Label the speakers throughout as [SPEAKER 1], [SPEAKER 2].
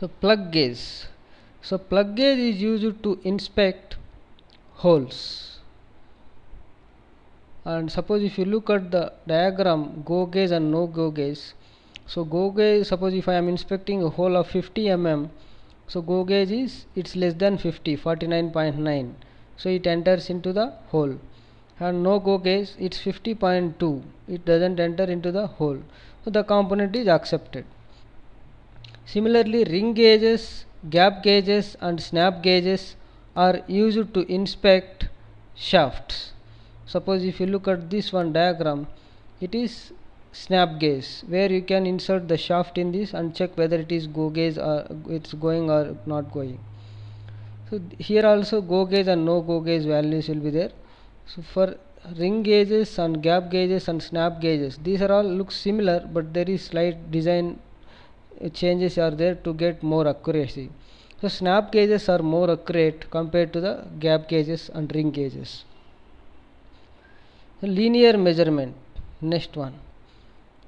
[SPEAKER 1] So plug gauge. So plug gauge is used to inspect holes. And suppose if you look at the diagram, go gauge and no go gauge. So go gauge, suppose if I am inspecting a hole of 50 mm, so go gauge is it's less than 50, 49.9, so it enters into the hole. And no go gauge, it's 50.2, it doesn't enter into the hole, so the component is accepted. Similarly, ring gauges, gap gauges and snap gauges are used to inspect shafts. Suppose if you look at this one diagram, it is snap gauge, where you can insert the shaft in this and check whether it is go gauge or it's going or not going. So here also go gauge and no go gauge values will be there. So for ring gauges and gap gauges and snap gauges, these are all look similar, but there is slight design changes are there to get more accuracy. So snap gauges are more accurate compared to the gap gauges and ring gauges. Linear measurement, next one.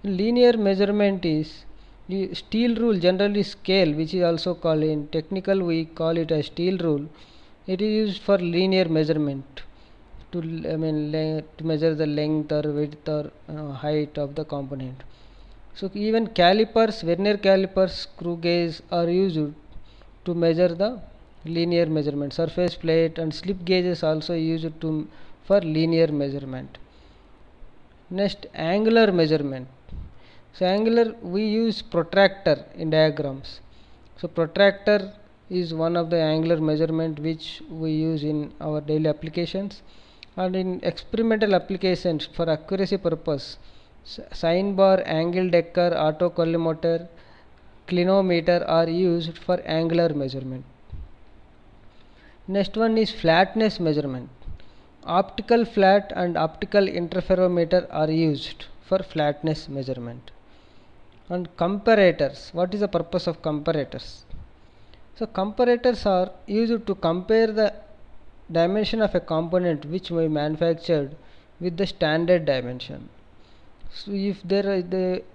[SPEAKER 1] Linear measurement is the steel rule, generally scale, which is also called, in technical we call it a steel rule. It is used for linear measurement to to measure the length or width or height of the component. So even calipers, vernier calipers, screw gauge are used to measure the linear measurement. Surface plate and slip gauges also used to for linear measurement. Next, angular measurement. So angular, we use protractor in diagrams. So protractor is one of the angular measurement which we use in our daily applications, and in experimental applications for accuracy purpose, sine bar, angle decker, autocollimator, clinometer are used for angular measurement. Next one is flatness measurement. Optical flat and optical interferometer are used for flatness measurement. And comparators, what is the purpose of comparators? So comparators are used to compare the dimension of a component which we manufactured with the standard dimension. So if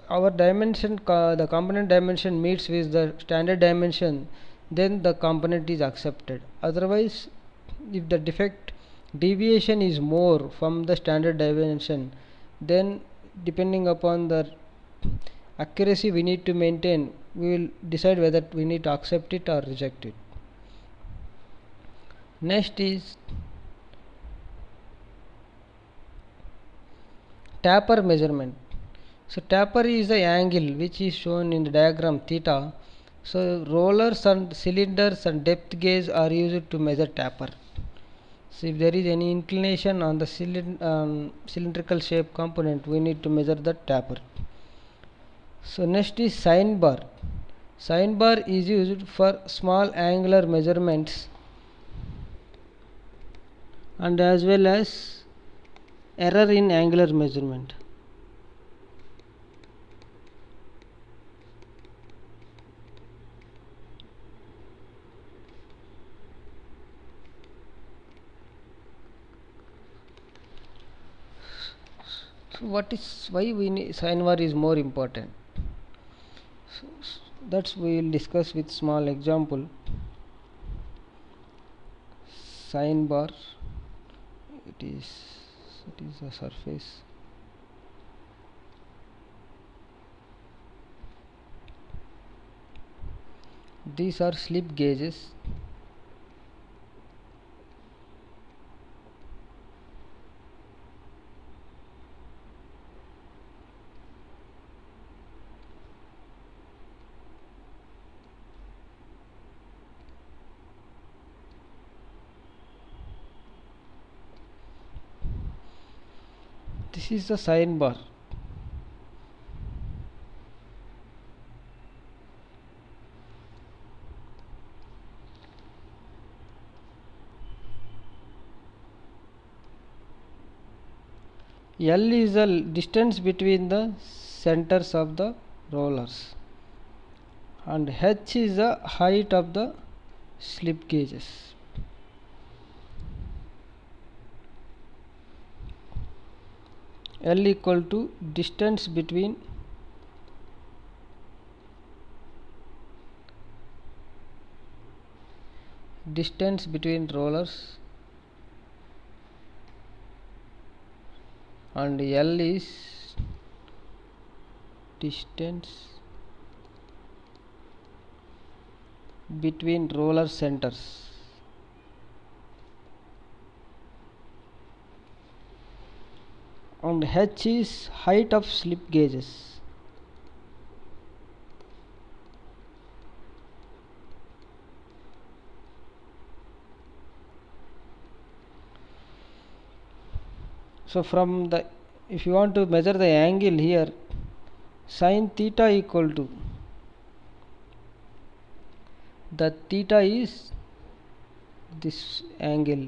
[SPEAKER 1] our dimension, the component dimension meets with the standard dimension, then the component is accepted. Otherwise, if the defect deviation is more from the standard dimension, then depending upon the accuracy we need to maintain, we will decide whether we need to accept it or reject it. Next is taper measurement. So taper is the angle which is shown in the diagram theta. So rollers and cylinders and depth gauge are used to measure taper. So if there is any inclination on the cylindrical shape component, we need to measure the taper. So next is sine bar. Sine bar is used for small angular measurements and as well as error in angular measurement. So why we need sine bar is more important? So that's we will discuss with small example. Sine bar, it is a surface. These are slip gauges. This is the sine bar. L is the distance between the centers of the rollers, and H is the height of the slip gauges. L equal to distance between distance between rollers, and L is distance between roller centers. And H is height of slip gauges. So from the, if you want to measure the angle here, sin theta equal to, the theta is this angle,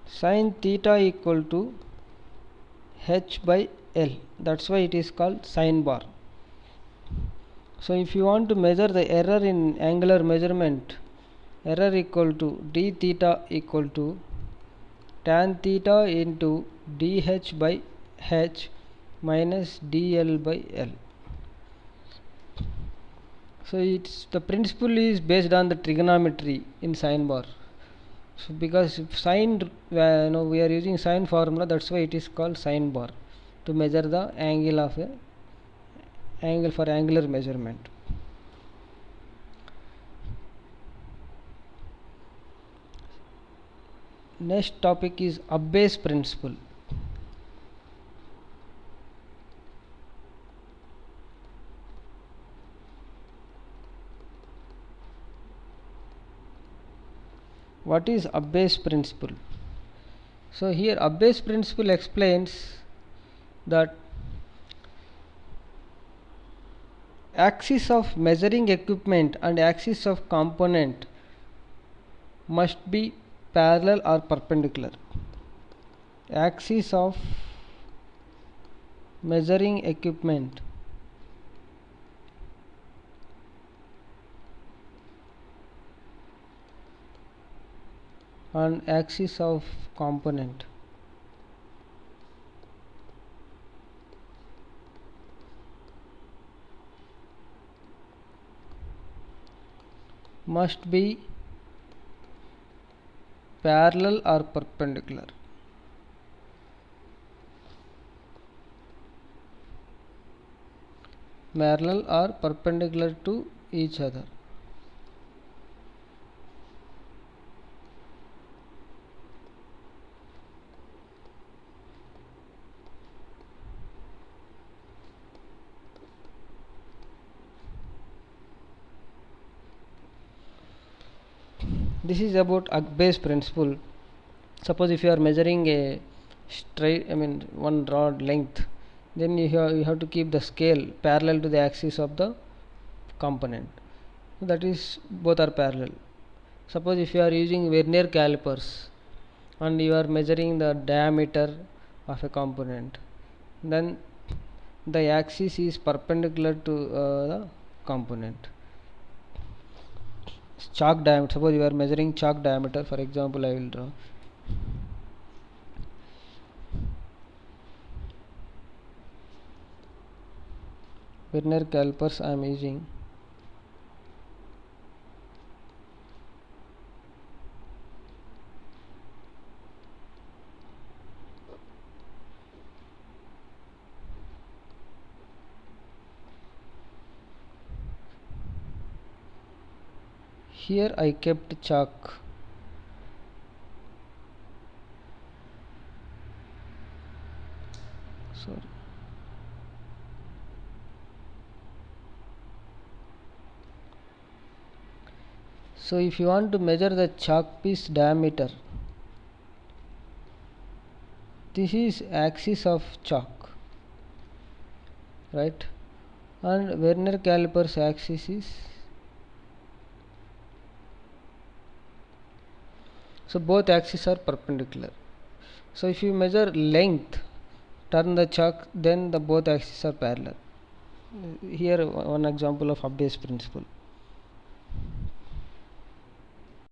[SPEAKER 1] sin theta equal to H by L. That's why it is called sin bar. So if you want to measure the error in angular measurement, error equal to d theta equal to tan theta into dh by h minus dl by l. So it's, the principle is based on the trigonometry in sine bar. So because sine, we are using sine formula, that's why it is called sine bar, to measure the angle of a angle for angular measurement. Next topic is Abbe's principle. What is Abbe's principle? So here Abbe's principle explains that axis of measuring equipment and axis of component must be parallel or perpendicular. Axis of measuring equipment and axis of component must be parallel or perpendicular. Parallel or perpendicular to each other. This is about Abbe's principle. Suppose if you are measuring a straight, one rod length, then you have to keep the scale parallel to the axis of the component. That is, both are parallel. Suppose if you are using vernier calipers and you are measuring the diameter of a component, then the axis is perpendicular to the component. Chalk diameter, suppose you are measuring chalk diameter, for example I will draw. Vernier calipers I am using. Here I kept chalk. Sorry. So if you want to measure the chalk piece diameter, this is axis of chalk, right? And vernier calipers axis is, so both axes are perpendicular. So if you measure length, turn the chalk, then the both axes are parallel. Here one example of Abbe's principle.